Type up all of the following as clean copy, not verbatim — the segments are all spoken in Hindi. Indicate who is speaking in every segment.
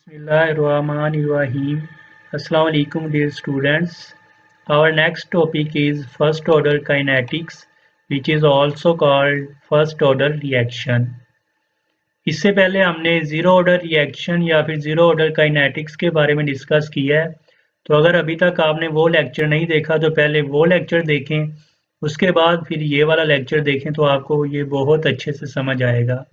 Speaker 1: Bismillahirrahmanirrahim. Assalamu alaikum dear students. Our next topic is first order kinetics, which is also called first order reaction. इससे पहले हमने ज़ीरो ऑर्डर रिएक्शन या फिर ज़ीरो ऑर्डर काइनेटिक्स के बारे में डिस्कस किया है। तो अगर अभी तक आपने वो लेक्चर नहीं देखा तो पहले वो लेक्चर देखें, उसके बाद फिर ये वाला लेक्चर देखें तो आपको ये बहुत अच्छे से समझ आएगा।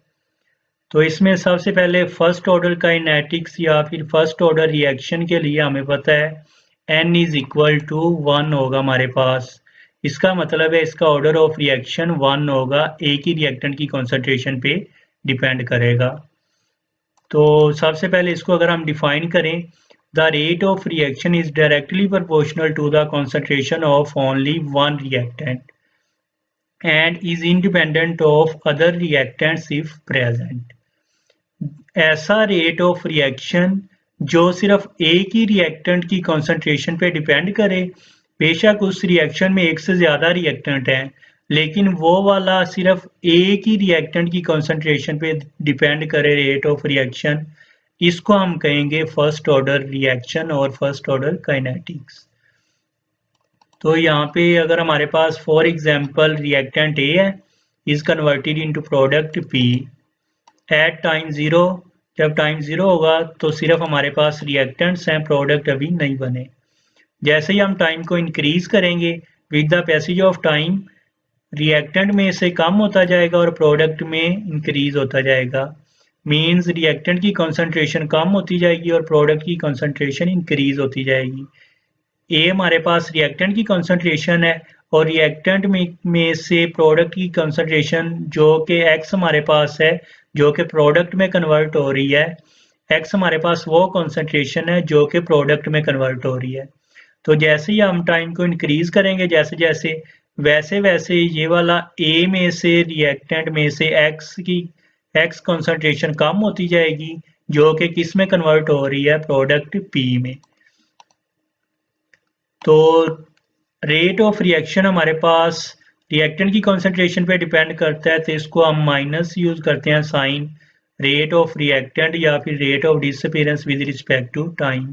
Speaker 1: तो इसमें सबसे पहले फर्स्ट ऑर्डर काइनेटिक्स या फिर फर्स्ट ऑर्डर रिएक्शन के लिए हमें पता है n इज इक्वल टू 1 होगा हमारे पास। इसका मतलब है इसका ऑर्डर ऑफ रिएक्शन 1 होगा, एक ही रिएक्टेंट की कॉन्सेंट्रेशन पे डिपेंड करेगा। तो सबसे पहले इसको अगर हम डिफाइन करें, the rate of reaction is directly proportional to the concentration of only one reactant and is independent of other reactants if present। ऐसा रेट ऑफ रिएक्शन जो सिर्फ एक ही रिएक्टेंट की कॉन्सेंट्रेशन पे डिपेंड करे, बेशक उस रिएक्शन में एक से ज़्यादा रिएक्टेंट हैं, लेकिन वो वाला सिर्फ एक ही रिएक्टेंट की कॉन्सेंट्रेशन पे डिपेंड करे रेट ऑफ रिएक्शन, इसको हम कहेंगे फर्स्ट ऑर्डर रिएक्शन और फर्स्ट ऑर्डर काइनेटिक्स। तो यहाँ पे अगर हमारे पास फॉर एग्जांपल रिएक्टेंट ए है, is converted into product P at time zero. जब टाइम ज़ीरो होगा तो सिर्फ हमारे पास रिएक्टेंट्स हैं, प्रोडक्ट अभी नहीं बने। जैसे ही हम टाइम को इंक्रीज करेंगे with the passage of time, reactant में से कम होता जाएगा और प्रोडक्ट में इंक्रीज होता जाएगा। मीन्स रिएक्टेंट की कॉन्सेंट्रेशन कम होती जाएगी और प्रोडक्ट की कॉन्सेंट्रेशन इंक्रीज होती जाएगी। ए हमारे पास रिएक्टेंट की कॉन्सेंट्रेशन है और रिएक्टेंट में से प्रोडक्ट की कॉन्सेंट्रेशन जो कि एक्स हमारे पास है, जो कि प्रोडक्ट में कन्वर्ट हो रही है। एक्स हमारे पास वो कॉन्सेंट्रेशन है जो कि प्रोडक्ट में कन्वर्ट हो रही है। तो जैसे ही हम टाइम को इंक्रीज करेंगे जैसे जैसे, वैसे वैसे ये वाला ए में से रिएक्टेंट में से एक्स कॉन्सेंट्रेशन कम होती जाएगी, जो कि किस में कन्वर्ट हो रही है, प्रोडक्ट पी में। तो रेट ऑफ रिएक्शन हमारे पास रिएक्टेंट की कॉन्सेंट्रेशन पे डिपेंड करता है, तो इसको हम माइनस यूज करते हैं साइन रेट ऑफ रिएक्टेंट या फिर rate of disappearance with respect to time.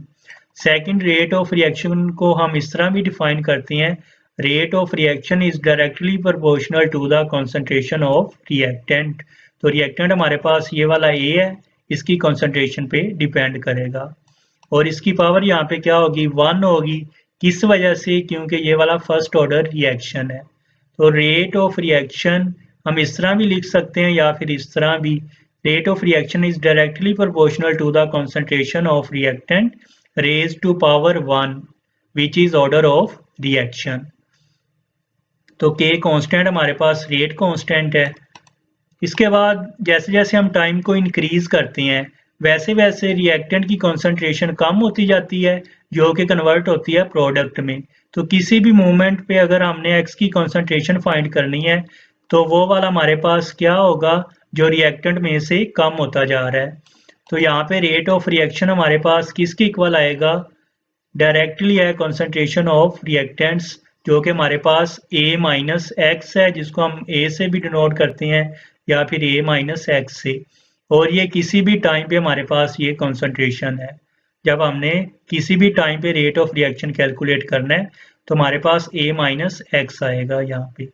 Speaker 1: Second, rate of reaction को हम इस तरह भी डिफाइन करते हैं, rate of reaction is directly proportional to the concentration of reactant. तो रिएक्टेंट हमारे पास ये वाला ए है, इसकी कॉन्सेंट्रेशन पे डिपेंड करेगा और इसकी पावर यहाँ पे क्या होगी, 1 होगी। किस वजह से, क्योंकि ये वाला फर्स्ट ऑर्डर रिएक्शन है। तो रेट ऑफ रिएक्शन हम इस तरह भी लिख सकते हैं या फिर इस तरह भी, rate of reaction is directly proportional to the concentration of reactant raise to power 1 which is order of reaction. तो के कांस्टेंट हमारे पास रेट कांस्टेंट है। इसके बाद जैसे जैसे हम टाइम को इंक्रीज करते हैं वैसे वैसे रिएक्टेंट की कॉन्सेंट्रेशन कम होती जाती है, जो कि कन्वर्ट होती है प्रोडक्ट में। तो किसी भी मोमेंट पे अगर हमने एक्स की कॉन्सेंट्रेशन फाइंड करनी है तो वो वाला हमारे पास क्या होगा, जो रिएक्टेंट में से कम होता जा रहा है। तो यहाँ पे रेट ऑफ रिएक्शन हमारे पास किसके इक्वल आएगा, डायरेक्टली है कॉन्सेंट्रेशन ऑफ रिएक्टेंट्स, जो कि हमारे पास ए माइनस एक्स है, जिसको हम ए से भी डिनोट करते हैं या फिर ए माइनस एक्स से। और ये किसी भी टाइम पे हमारे पास ये कॉन्सेंट्रेशन है। जब हमने किसी भी टाइम पे रेट ऑफ रिएक्शन कैलकुलेट करना है तो हमारे पास ए माइनस एक्स आएगा यहाँ पे।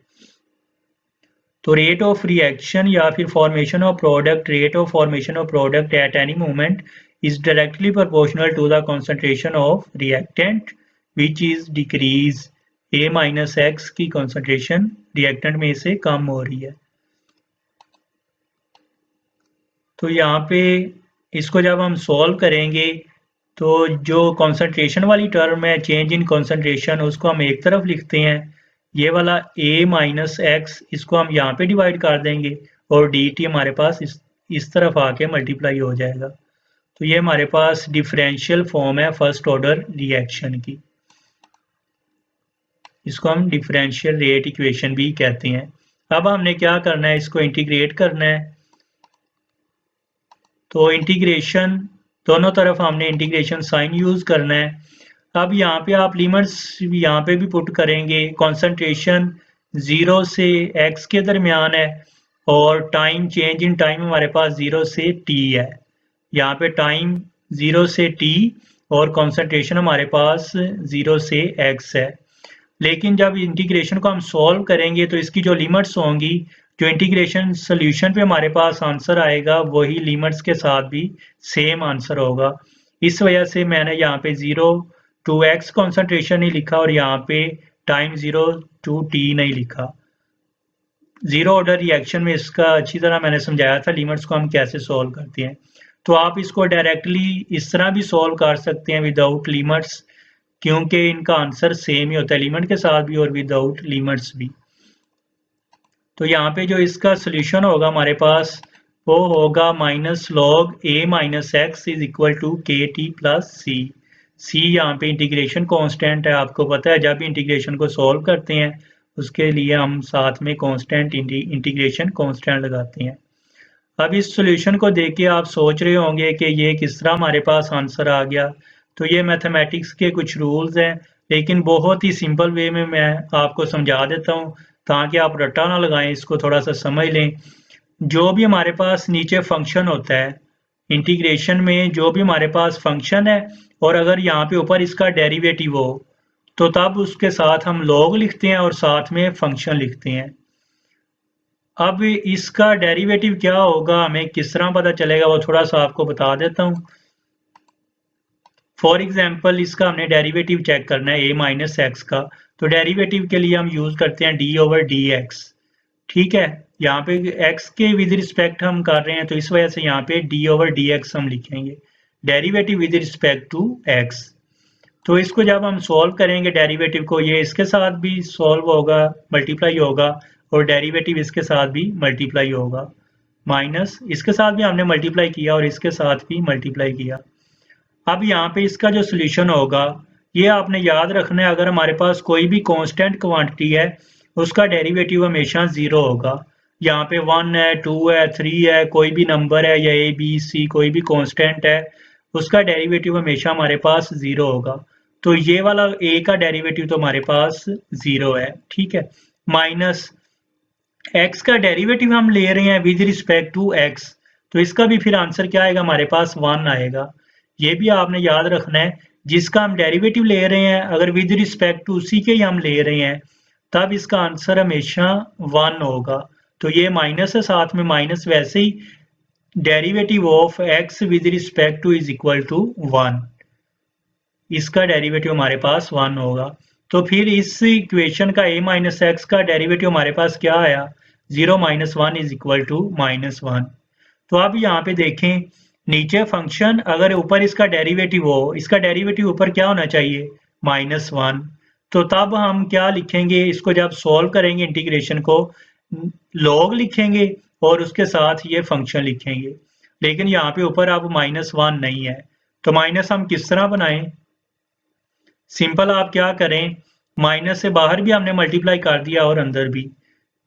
Speaker 1: तो रेट ऑफ रिएक्शन या फिर formation of product, rate of formation of product at any moment is directly proportional to the concentration of reactant which is decrease. A minus x की कॉन्सेंट्रेशन रिएक्टेंट में से कम हो रही है। तो यहाँ पे इसको जब हम सॉल्व करेंगे तो जो कॉन्सेंट्रेशन वाली टर्म है, चेंज इन कॉन्सेंट्रेशन, उसको हम एक तरफ लिखते हैं। ये वाला a माइनस एक्स, इसको हम यहाँ पे डिवाइड कर देंगे और dt हमारे पास इस तरफ आके मल्टीप्लाई हो जाएगा। तो ये हमारे पास डिफरेंशियल फॉर्म है फर्स्ट ऑर्डर रिएक्शन की। इसको हम डिफरेंशियल रेट इक्वेशन भी कहते हैं। अब हमने क्या करना है, इसको इंटीग्रेट करना है। तो इंटीग्रेशन दोनों तरफ हमने इंटीग्रेशन साइन यूज करना है। अब यहाँ पे आप लिमिट्स यहाँ पे भी पुट करेंगे। कॉन्सेंट्रेशन 0 से x के दरमियान है और टाइम, चेंज इन टाइम हमारे पास 0 से t है। यहाँ पे टाइम 0 से t और कॉन्सेंट्रेशन हमारे पास 0 से x है। लेकिन जब इंटीग्रेशन को हम सॉल्व करेंगे तो इसकी जो लिमिट्स होंगी, जो इंटीग्रेशन सोल्यूशन पे हमारे पास आंसर आएगा वही लिमिट्स के साथ भी सेम आंसर होगा। इस वजह से मैंने यहाँ पे 0 to x कॉन्सेंट्रेशन नहीं लिखा और यहाँ पे टाइम 0 to t नहीं लिखा। जीरो ऑर्डर रिएक्शन में इसका अच्छी तरह मैंने समझाया था लिमिट्स को हम कैसे सॉल्व करते हैं। तो आप इसको डायरेक्टली इस तरह भी सॉल्व कर सकते हैं विदाउट लिमिट्स, क्योंकि इनका आंसर सेम ही होता है लिमिट के साथ भी और विदाउट लिमिट्स भी। तो यहाँ पे जो इसका सोल्यूशन होगा हमारे पास वो होगा minus log a minus x is equal to k t plus c. C यहाँ पे इंटीग्रेशन कांस्टेंट है, आपको पता है जब इंटीग्रेशन को सॉल्व करते हैं उसके लिए हम साथ में कांस्टेंट इंटीग्रेशन कांस्टेंट लगाते हैं। अब इस सॉल्यूशन को देख के आप सोच रहे होंगे कि ये किस तरह हमारे पास आंसर आ गया। तो ये मैथमेटिक्स के कुछ रूल्स हैं, लेकिन बहुत ही सिंपल वे में मैं आपको समझा देता हूँ ताकि आप रट्टा ना लगाएं, इसको थोड़ा सा समझ लें। जो भी हमारे पास नीचे फंक्शन होता है इंटीग्रेशन में, जो भी हमारे पास फंक्शन है और अगर यहाँ पे ऊपर इसका डेरिवेटिव हो तो तब उसके साथ हम लॉग लिखते हैं और साथ में फंक्शन लिखते हैं। अब इसका डेरिवेटिव क्या होगा हमें किस तरह पता चलेगा वो थोड़ा सा आपको बता देता हूँ। फॉर एग्जाम्पल इसका हमने डेरिवेटिव चेक करना है a माइनस एक्स का, तो डेरिवेटिव के लिए हम यूज करते हैं d ओवर डी एक्स। ठीक है, यहाँ पे x के विद रिस्पेक्ट हम कर रहे हैं तो इस वजह से यहाँ पे d ओवर डी एक्स हम लिखेंगे, derivative with respect to x। तो इसको जब हम सॉल्व करेंगे डेरिवेटिव को, ये इसके साथ भी सॉल्व होगा, मल्टीप्लाई होगा और डेरिवेटिव इसके साथ भी मल्टीप्लाई होगा, माइनस इसके साथ भी हमने मल्टीप्लाई किया और इसके साथ भी मल्टीप्लाई किया। अब यहाँ पे इसका जो सोल्यूशन होगा ये आपने याद रखना है, अगर हमारे पास कोई भी कांस्टेंट क्वांटिटी है उसका डेरिवेटिव हमेशा 0 होगा। यहाँ पे 1 है, 2 है, 3 है, कोई भी नंबर है या a b c कोई भी कांस्टेंट है उसका डेरिवेटिव हमेशा हमारे पास 0 होगा। तो ये वाला a का डेरिवेटिव तो हमारे पास 0 है। ठीक है, माइनस x का डेरिवेटिव हम ले रहे हैं विद रिस्पेक्ट टू x, तो इसका भी फिर आंसर क्या आएगा हमारे पास 1 आएगा। ये भी आपने याद रखना है, जिसका हम डेरिवेटिव ले रहे हैं अगर विद रिस्पेक्ट टू उसी के ही हम ले रहे हैं तब इसका आंसर हमेशा 1 होगा। तो ये माइनस है, साथ में माइनस, वैसे ही derivative of x with respect to is equal to 1, इसका डेरिवेटिव हमारे पास 1 होगा। तो फिर इस इक्वेशन का a माइनस एक्स का डेरिवेटिव हमारे पास क्या आया, 0 minus 1 is equal to minus 1। तो अब यहाँ पे देखें नीचे फंक्शन अगर ऊपर इसका डेरिवेटिव हो, इसका डेरिवेटिव ऊपर क्या होना चाहिए, माइनस 1। तो तब हम क्या लिखेंगे, इसको जब सॉल्व करेंगे इंटीग्रेशन को लॉग लिखेंगे और उसके साथ ये फंक्शन लिखेंगे। लेकिन यहाँ पे ऊपर अब माइनस 1 नहीं है, तो माइनस हम किस तरह बनाएं। सिंपल आप क्या करें, माइनस से बाहर भी हमने मल्टीप्लाई कर दिया और अंदर भी।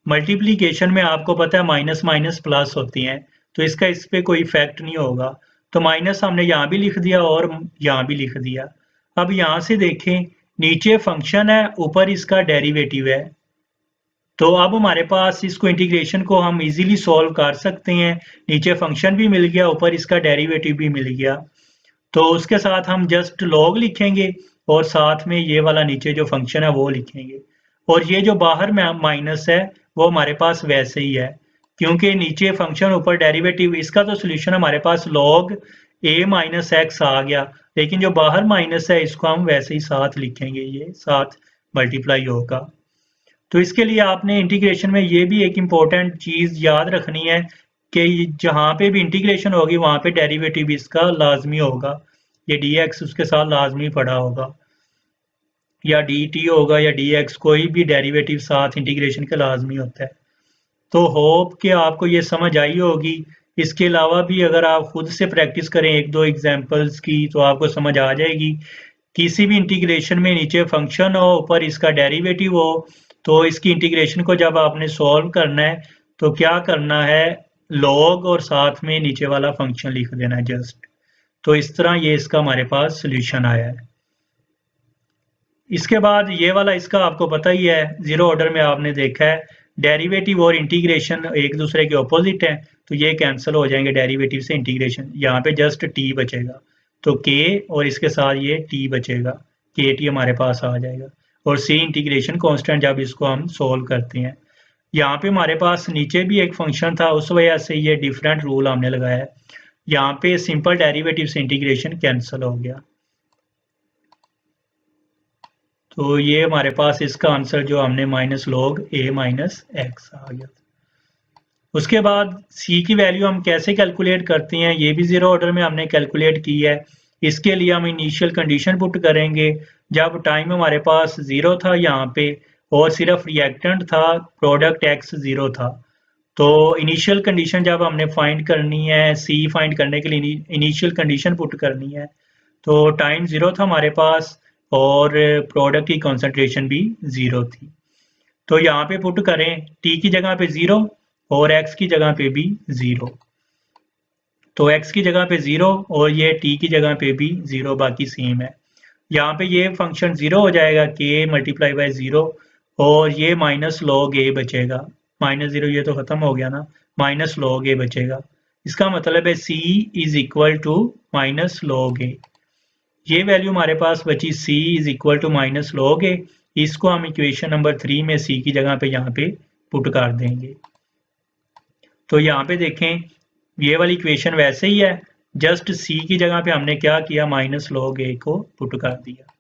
Speaker 1: मल्टीप्लीकेशन में आपको पता है माइनस माइनस प्लस होती हैं, तो इसका इस पे कोई इफेक्ट नहीं होगा। तो माइनस हमने यहाँ भी लिख दिया और यहाँ भी लिख दिया। अब यहाँ से देखें नीचे फंक्शन है, ऊपर इसका डेरिवेटिव है, तो अब हमारे पास इसको इंटीग्रेशन को हम इजीली सॉल्व कर सकते हैं। नीचे फंक्शन भी मिल गया, ऊपर इसका डेरिवेटिव भी मिल गया, तो उसके साथ हम जस्ट लॉग लिखेंगे और साथ में ये वाला नीचे जो फंक्शन है वो लिखेंगे। और ये जो बाहर में माइनस है वो हमारे पास वैसे ही है, क्योंकि नीचे फंक्शन ऊपर डेरिवेटिव, इसका तो सोल्यूशन हमारे पास log a माइनस एक्स आ गया, लेकिन जो बाहर माइनस है इसको हम वैसे ही साथ लिखेंगे, ये साथ मल्टीप्लाई होगा। तो इसके लिए आपने इंटीग्रेशन में ये भी एक इम्पोर्टेंट चीज याद रखनी है कि जहाँ पे भी इंटीग्रेशन होगी वहाँ पे डेरिवेटिव इसका लाजमी होगा, ये dx उसके साथ लाजमी पड़ा होगा या dt होगा या dx, कोई भी डेरिवेटिव साथ इंटीग्रेशन के लाजमी होता है। तो होप कि आपको ये समझ आई होगी। इसके अलावा भी अगर आप खुद से प्रैक्टिस करें एक दो एग्जांपल्स की तो आपको समझ आ जाएगी। किसी भी इंटीग्रेशन में नीचे फंक्शन हो, ऊपर इसका डेरिवेटिव हो, तो इसकी इंटीग्रेशन को जब आपने सॉल्व करना है तो क्या करना है, लॉग और साथ में नीचे वाला फंक्शन लिख देना है जस्ट। तो इस तरह ये इसका हमारे पास सोल्यूशन आया है। इसके बाद ये वाला इसका आपको पता ही है, जीरो ऑर्डर में आपने देखा है डेरिवेटिव और इंटीग्रेशन एक दूसरे के ऑपोजिट हैं, तो ये कैंसिल हो जाएंगे डेरिवेटिव से इंटीग्रेशन, यहाँ पे जस्ट t बचेगा। तो k और इसके साथ ये t बचेगा, kt हमारे पास आ जाएगा। और c इंटीग्रेशन कांस्टेंट जब इसको हम सोल्व करते हैं, यहाँ पे हमारे पास नीचे भी एक फंक्शन था, उस वजह से ये डिफरेंट रूल हमने लगाया है। यहाँ पे सिंपल डेरिवेटिव से इंटीग्रेशन कैंसिल हो गया, तो ये हमारे पास इसका आंसर जो हमने minus log a minus x आ गया। उसके बाद c की वैल्यू हम कैसे कैलकुलेट करते हैं, ये भी जीरो ऑर्डर में हमने कैलकुलेट की है। इसके लिए हम इनिशियल कंडीशन पुट करेंगे, जब टाइम हमारे पास जीरो था यहाँ पे और सिर्फ रिएक्टेंट था, प्रोडक्ट x जीरो था, तो इनिशियल कंडीशन जब हमने फाइंड करनी है, c फाइंड करने के लिए इनिशियल कंडीशन पुट करनी है, तो टाइम जीरो था हमारे पास और प्रोडक्ट की कॉन्सेंट्रेशन भी जीरो थी। तो यहाँ पे पुट करें t की जगह पे जीरो और x की जगह पे भी जीरो, तो x की जगह पे जीरो और ये t की जगह पे भी जीरो, बाकी सेम है। यहाँ पे ये फंक्शन जीरो हो जाएगा, k मल्टीप्लाई बाय जीरो, और ये माइनस लॉग a बचेगा। माइनस जीरो ये तो खत्म हो गया ना, माइनस लॉग a बचेगा। इसका मतलब है c is equal to minus log a। ये वैल्यू हमारे पास बची c is equal to minus log a। इसको हम इक्वेशन नंबर 3 में c की जगह पे यहाँ पे पुट कर देंगे। तो यहाँ पे देखें ये वाली इक्वेशन वैसे ही है, जस्ट c की जगह पे हमने क्या किया, माइनस लॉग a को पुट कर दिया।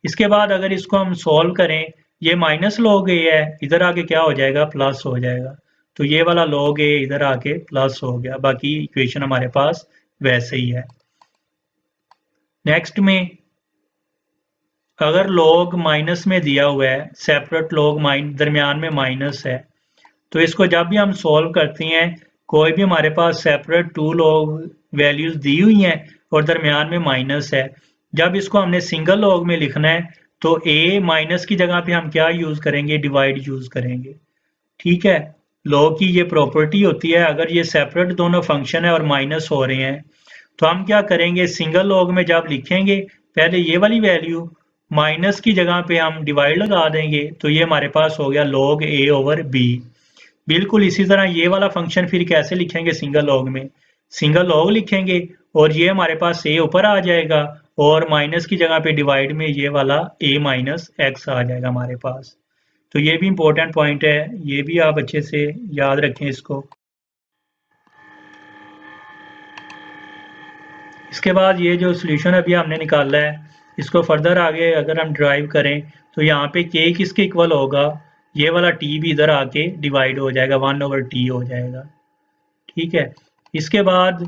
Speaker 1: इसके बाद अगर इसको हम सॉल्व करें, ये माइनस लॉग a है, इधर आके क्या हो जाएगा, प्लस हो जाएगा। तो ये वाला लॉग a इधर आके प्लस हो गया, बाकी इक्वेशन हमारे पास वैसे ही है। नेक्स्ट में अगर लॉग माइनस में दिया हुआ है, सेपरेट लॉग दरमियान में माइनस है, तो इसको जब भी हम सॉल्व करते हैं, कोई भी हमारे पास सेपरेट टू लॉग वैल्यूज दी हुई हैं और दरमियान में माइनस है, जब इसको हमने सिंगल लॉग में लिखना है तो a माइनस की जगह पे हम क्या यूज करेंगे, डिवाइड यूज करेंगे। ठीक है, लॉग की ये प्रॉपर्टी होती है, अगर ये सेपरेट दोनों फंक्शन है और माइनस हो रहे हैं, तो हम क्या करेंगे, सिंगल लॉग में जब लिखेंगे पहले ये वाली वैल्यू माइनस की जगह पे हम डिवाइड लगा देंगे, तो ये हमारे पास हो गया log a ओवर b। बिल्कुल इसी तरह ये वाला फंक्शन फिर कैसे लिखेंगे, सिंगल लॉग में सिंगल लॉग लिखेंगे और ये हमारे पास a ऊपर आ जाएगा और माइनस की जगह पे डिवाइड में ये वाला a माइनस एक्स आ जाएगा हमारे पास। तो ये भी इंपॉर्टेंट पॉइंट है, ये भी आप अच्छे से याद रखें इसको। इसके बाद ये जो सोल्यूशन अभी हमने निकाला है, इसको फर्दर आगे अगर हम ड्राइव करें तो यहाँ पे k किसके इक्वल होगा, ये वाला t भी इधर आके डिवाइड हो जाएगा, 1/t हो जाएगा। ठीक है, इसके बाद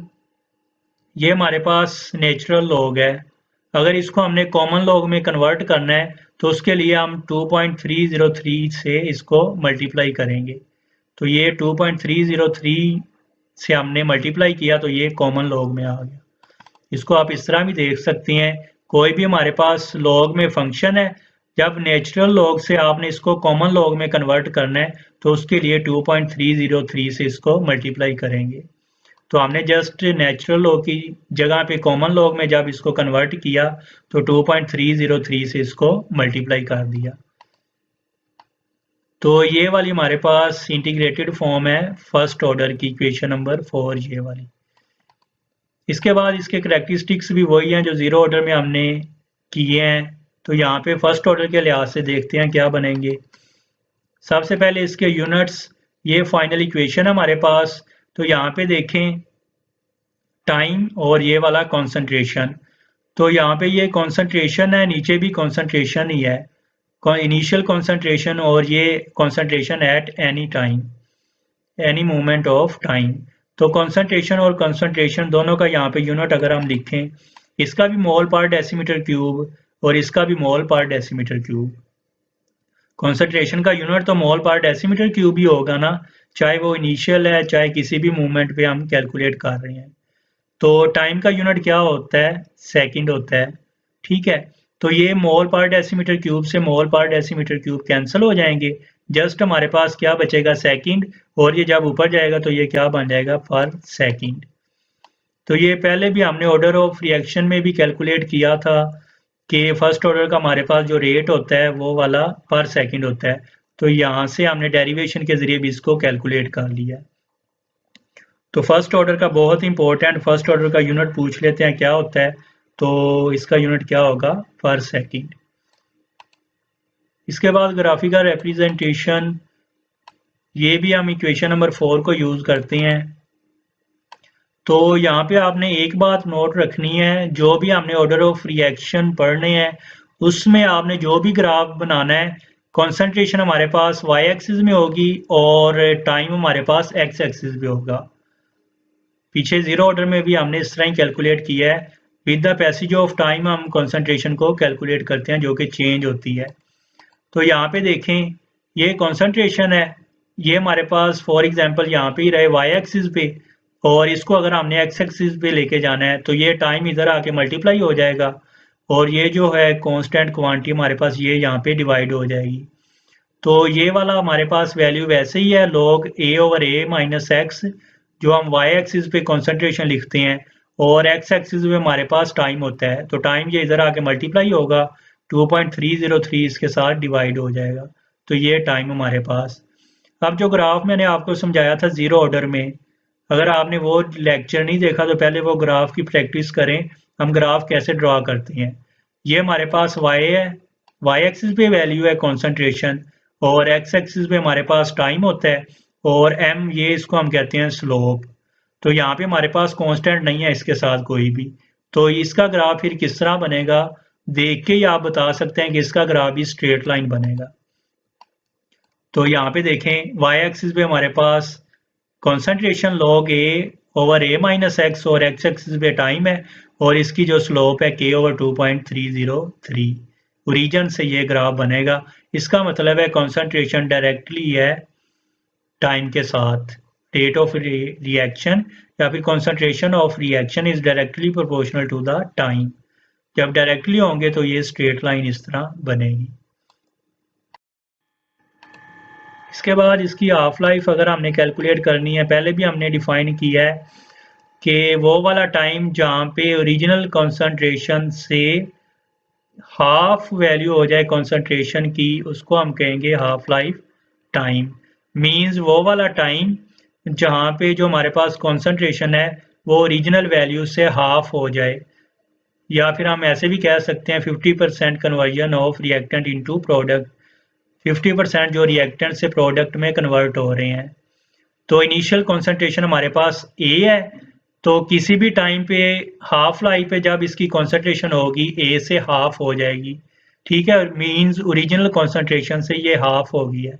Speaker 1: ये हमारे पास नेचुरल लॉग है, अगर इसको हमने कॉमन लॉग में कन्वर्ट करना है तो उसके लिए हम 2.303 से इसको मल्टीप्लाई करेंगे। तो ये 2.303 से हमने मल्टीप्लाई किया तो ये कॉमन लॉग में आ गया। इसको आप इस तरह भी देख सकते हैं, कोई भी हमारे पास लॉग में फंक्शन है, जब नेचुरल लॉग से आपने इसको कॉमन लॉग में कन्वर्ट करना है तो उसके लिए 2.303 से इसको मल्टीप्लाई करेंगे। तो हमने जस्ट नेचुरल लॉग की जगह पे कॉमन लॉग में जब इसको कन्वर्ट किया तो 2.303 से इसको मल्टीप्लाई कर दिया। तो ये वाली हमारे पास इंटीग्रेटेड फॉर्म है फर्स्ट ऑर्डर की इक्वेशन नंबर 4, ये वाली। इसके बाद इसके करैक्टरिस्टिक्स भी वही हैं जो जीरो ऑर्डर में हमने किए हैं। तो यहाँ पे फर्स्ट ऑर्डर के लिहाज से देखते हैं क्या बनेंगे। सबसे पहले इसके यूनिट्स, ये फाइनल इक्वेशन हमारे पास, तो यहाँ पे देखें टाइम और ये वाला कॉन्सेंट्रेशन, तो यहाँ पे ये कॉन्सेंट्रेशन है, नीचे भी कॉन्सेंट्रेशन ही है, इनिशियल कॉन्सेंट्रेशन और ये concentration at any time, any moment of time. तो कॉन्सेंट्रेशन और कंसंट्रेशन दोनों का यहाँ पे यूनिट अगर हम लिखें, इसका भी मोल पर डेसीमीटर क्यूब और इसका भी मोल पर डेसीमीटर क्यूब। कॉन्सेंट्रेशन का यूनिट तो मोल पर डेसीमीटर क्यूब ही होगा ना, चाहे वो इनिशियल है चाहे किसी भी मूवमेंट पे हम कैलकुलेट कर रहे हैं। तो टाइम का यूनिट क्या होता है, सेकंड होता है। ठीक है, तो ये मोल पर डेसीमीटर क्यूब से मोल पर डेसीमीटर क्यूब कैंसिल हो जाएंगे, जस्ट हमारे पास क्या बचेगा, सेकंड, और ये जब ऊपर जाएगा तो ये क्या बन जाएगा, पर सेकंड। तो ये पहले भी हमने ऑर्डर ऑफ रिएक्शन में भी कैलकुलेट किया था कि फर्स्ट ऑर्डर का हमारे पास जो रेट होता है वो वाला पर सेकंड होता है, तो यहाँ से हमने डेरिवेशन के जरिए भी इसको कैलकुलेट कर लिया। तो फर्स्ट ऑर्डर का बहुत इंपॉर्टेंट, फर्स्ट ऑर्डर का यूनिट पूछ लेते हैं क्या होता है। तो इसका यूनिट क्या होगा, पर सेकंड। इसके बाद ग्राफिकल रिप्रेजेंटेशन, ये भी हम इक्वेशन नंबर 4 को यूज करते हैं। तो यहाँ पे आपने एक बात नोट रखनी है, जो भी हमने ऑर्डर ऑफ रिएक्शन पढ़ने हैं उसमें आपने जो भी ग्राफ बनाना है, कंसंट्रेशन हमारे पास y एक्सिस में होगी और टाइम हमारे पास x एक्सिस में होगा। पीछे जीरो ऑर्डर में भी हमने इस तरह ही कैलकुलेट किया है, with the passage of time हम कंसंट्रेशन को कैलकुलेट करते हैं जो कि चेंज होती है। तो यहाँ पे देखें, ये कंसंट्रेशन है, ये हमारे पास फॉर एग्जांपल यहाँ पे ही रहे y एक्सिस पे, और इसको अगर हमने x एक्सिस पे लेके जाना है तो ये टाइम इधर आके मल्टीप्लाई हो जाएगा और ये जो है कांस्टेंट क्वांटिटी हमारे पास ये यहाँ पे डिवाइड हो जाएगी। तो ये वाला हमारे पास वैल्यू वैसे ही है log a over a minus x, जो हम y एक्सिस पे कंसंट्रेशन लिखते हैं और x एक्सिस पे हमारे पास टाइम होता है। तो टाइम ये इधर आके मल्टीप्लाई होगा, 2.303 इसके साथ डिवाइड हो जाएगा। तो ये टाइम हमारे पास। अब जो ग्राफ मैंने आपको समझाया था जीरो ऑर्डर में, अगर आपने वो लेक्चर नहीं देखा तो पहले वो ग्राफ की प्रैक्टिस करें, हम ग्राफ कैसे ड्रॉ करते हैं। ये हमारे पास y है, y एक्सिस पे वैल्यू है कंसंट्रेशन और x एक्सिस पे हमारे पास टाइम होता है और m ये इसको हम कहते हैं स्लोप। तो यहाँ पे हमारे पास कांस्टेंट नहीं है इसके साथ कोई भी, तो इसका ग्राफ फिर किस तरह बनेगा, देख के ही आप बता सकते हैं कि इसका ग्राफ भी स्ट्रेट लाइन बनेगा। तो यहाँ पे देखें, y एक्सिस पे हमारे पास concentration log a over a minus x और x एक्सिस पे टाइम है और इसकी जो स्लोप है k ओवर 2.303। ओरिजिन से ये ग्राफ बनेगा। इसका मतलब है कंसंट्रेशन डायरेक्टली है टाइम के साथ, रेट ऑफ रिएक्शन या फिर concentration of reaction is directly proportional to the time. जब डायरेक्टली होंगे तो ये स्ट्रेट लाइन इस तरह बनेगी। इसके बाद इसकी हाफ लाइफ अगर हमने कैलकुलेट करनी है, पहले भी हमने डिफाइन किया है कि वो वाला टाइम जहाँ पे ओरिजिनल कंसंट्रेशन से हाफ वैल्यू हो जाए कंसंट्रेशन की, उसको हम कहेंगे हाफ लाइफ टाइम। मींस वो वाला टाइम जहाँ पे जो हमारे पास कंसंट्रेशन है वो ओरिजिनल वैल्यू से हाफ हो जाए, या फिर हम ऐसे भी कह सकते हैं 50% conversion of reactant into product, 50% जो रिएक्टेंट से प्रोडक्ट में कन्वर्ट हो रहे हैं। तो इनिशियल कंसंट्रेशन हमारे पास A है, तो किसी भी टाइम पे हाफ लाइफ पे जब इसकी कंसंट्रेशन होगी A से हाफ हो जाएगी, ठीक है, मींस ओरिजिनल कंसंट्रेशन से ये हाफ हो गई है।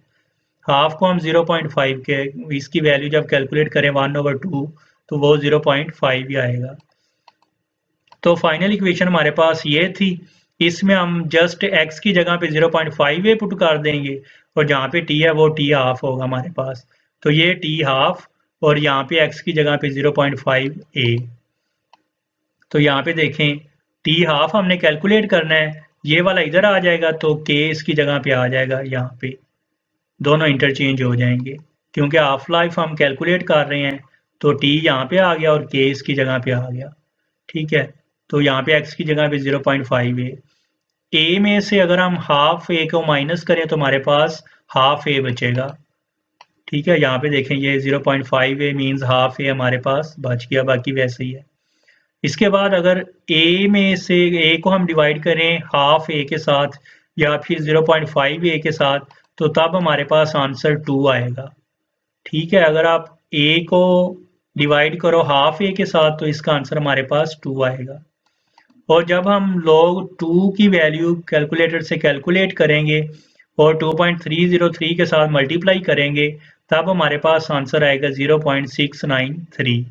Speaker 1: हाफ को हम 0.5 के इसकी वैल्यू जब कैलकुलेट करें 1/2 तो वो 0.5 ही आएगा। तो फाइनल इक्वेशन हमारे पास ये थी, इसमें हम जस्ट x की जगह पे 0.5a पुट कर देंगे और जहाँ पे t है वो t हाफ होगा हमारे पास। तो ये t हाफ और यहाँ पे x की जगह पे 0.5a। तो यहाँ पे देखें, t हाफ हमने कैलकुलेट करना है, ये वाला इधर आ जाएगा तो k इसकी जगह पे आ जाएगा, यहाँ पे दोनों इंटरचेंज हो जाएंगे क्योंकि हाफ लाइफ हम कैलकुलेट कर रहे हैं। तो t यहाँ पे आ गया और k इसकी जगह पे आ गया, ठीक है। तो यहाँ पे x की जगह पे 0.5 है। a में से अगर हम हाफ a को माइनस करें तो हमारे पास हाफ a बचेगा, ठीक है। यहाँ पे देखें ये 0.5 a मीन्स हाफ a हमारे पास बच गया, बाकी वैसे ही है। इसके बाद अगर a में से a को हम डिवाइड करें हाफ a के साथ या फिर 0.5 a के साथ, तो तब हमारे पास आंसर 2 आएगा, ठीक है। अगर आप a को डिवाइड करो हाफ a के साथ तो इसका आंसर हमारे पास 2 आएगा। और जब हम log 2 की वैल्यू कैलकुलेटर से कैलकुलेट करेंगे और 2.303 के साथ मल्टीप्लाई करेंगे तब हमारे पास आंसर आएगा 0.693।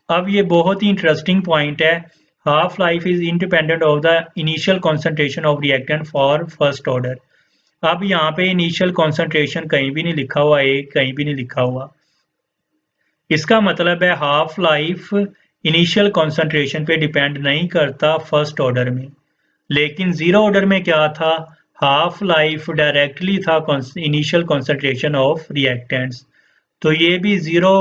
Speaker 1: अब ये बहुत ही इंटरेस्टिंग पॉइंट है, half life is independent of the initial concentration of reactant for first order. अब यहाँ पे इनिशियल कॉन्सेंट्रेशन कहीं भी नहीं लिखा हुआ, कहीं भी नहीं लिखा हुआ। इसका मतलब है हाफ लाइफ इनिशियल कॉन्सेंट्रेशन पे डिपेंड नहीं करता फर्स्ट ऑर्डर में, लेकिन जीरो ऑर्डर में क्या था, हाफ लाइफ डायरेक्टली था इनिशियल कॉन्सेंट्रेशन ऑफ रिएक्टेंट्स। तो ये भी जीरो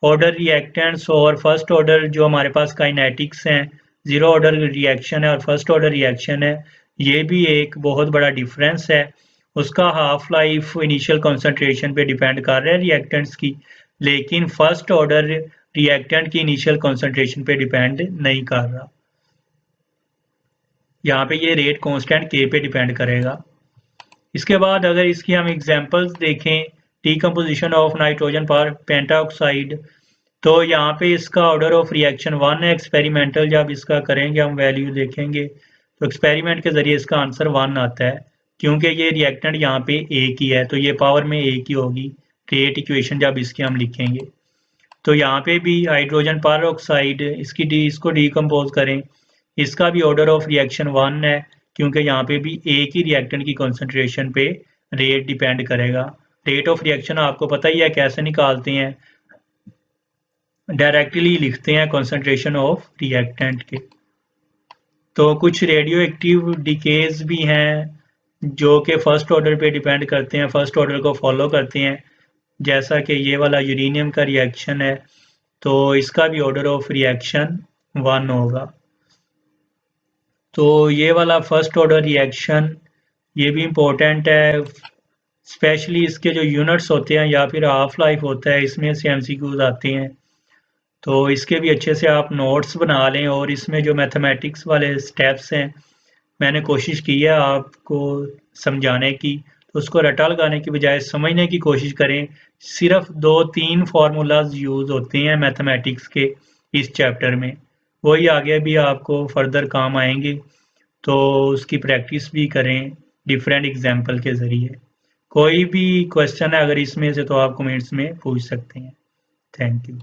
Speaker 1: ऑर्डर रिएक्टेंट्स और फर्स्ट ऑर्डर जो हमारे पास काइनेटिक्स हैं, जीरो ऑर्डर रिएक्शन है और फर्स्ट ऑर्डर रिएक्शन है, ये भी एक बहुत बड़ा डिफरेंस है। उसका हाफ लाइफ इनिशियल कॉन्सेंट्रेशन पे डिपेंड कर रहा है रिएक्टेंट्स की, लेकिन फर्स्ट ऑर्डर रिएक्टेंट की इनिशियल कॉन्सेंट्रेशन पे डिपेंड नहीं कर रहा। यहाँ पे ये रेट कांस्टेंट के पे डिपेंड करेगा। इसके बाद अगर इसकी हम एग्जांपल्स देखें, डीकम्पोजिशन ऑफ नाइट्रोजन पर पेंटाऑक्साइड, तो यहाँ पे इसका ऑर्डर ऑफ रिएक्शन 1 है। एक्सपेरिमेंटल जब इसका करेंगे हम वैल्यू देखेंगे तो एक्सपेरिमेंट के ज़रिए इसका आंसर 1 आता है, क्योंकि ये रिएक्टेंट यहाँ पे एक ही है तो ये पावर में एक ही होगी रेट इक्वेशन जब इसकी हम लिखेंगे। तो यहाँ पे भी हाइड्रोजन पर ऑक्साइड इसको डीकम्पोज करें, इसका भी ऑर्डर ऑफ रिएक्शन 1 है, क्योंकि यहाँ पे भी एक ही रिएक्टेंट की कॉन्सेंट्रेशन पे रेट डिपेंड करेगा। रेट ऑफ रिएक्शन आपको पता ही है कैसे निकालते हैं, डायरेक्टली लिखते हैं कॉन्सेंट्रेशन ऑफ रिएक्टेंट के। तो कुछ रेडियो एक्टिव डिकेज भी हैं जो कि फर्स्ट ऑर्डर पे डिपेंड करते हैं, फर्स्ट ऑर्डर को फॉलो करते हैं, जैसा कि ये वाला यूरेनियम का रिएक्शन है तो इसका भी ऑर्डर ऑफ रिएक्शन 1 होगा। तो ये वाला फर्स्ट ऑर्डर रिएक्शन ये भी इम्पोर्टेंट है, स्पेशली इसके जो यूनिट्स होते हैं या फिर हाफ लाइफ होता है, इसमें से एमसीक्यूज आते हैं, तो इसके भी अच्छे से आप नोट्स बना लें। और इसमें जो मैथमेटिक्स वाले स्टेप्स हैं मैंने कोशिश की है आपको समझाने की, तो उसको रटा लगाने की बजाय समझने की कोशिश करें। सिर्फ 2-3 फार्मूलाज यूज़ होते हैं मैथमेटिक्स के इस चैप्टर में, वही आगे भी आपको फर्दर काम आएंगे, तो उसकी प्रैक्टिस भी करें डिफरेंट एग्जाम्पल के ज़रिए। कोई भी क्वेश्चन है अगर इसमें से तो आप कमेंट्स में पूछ सकते हैं। Thank you.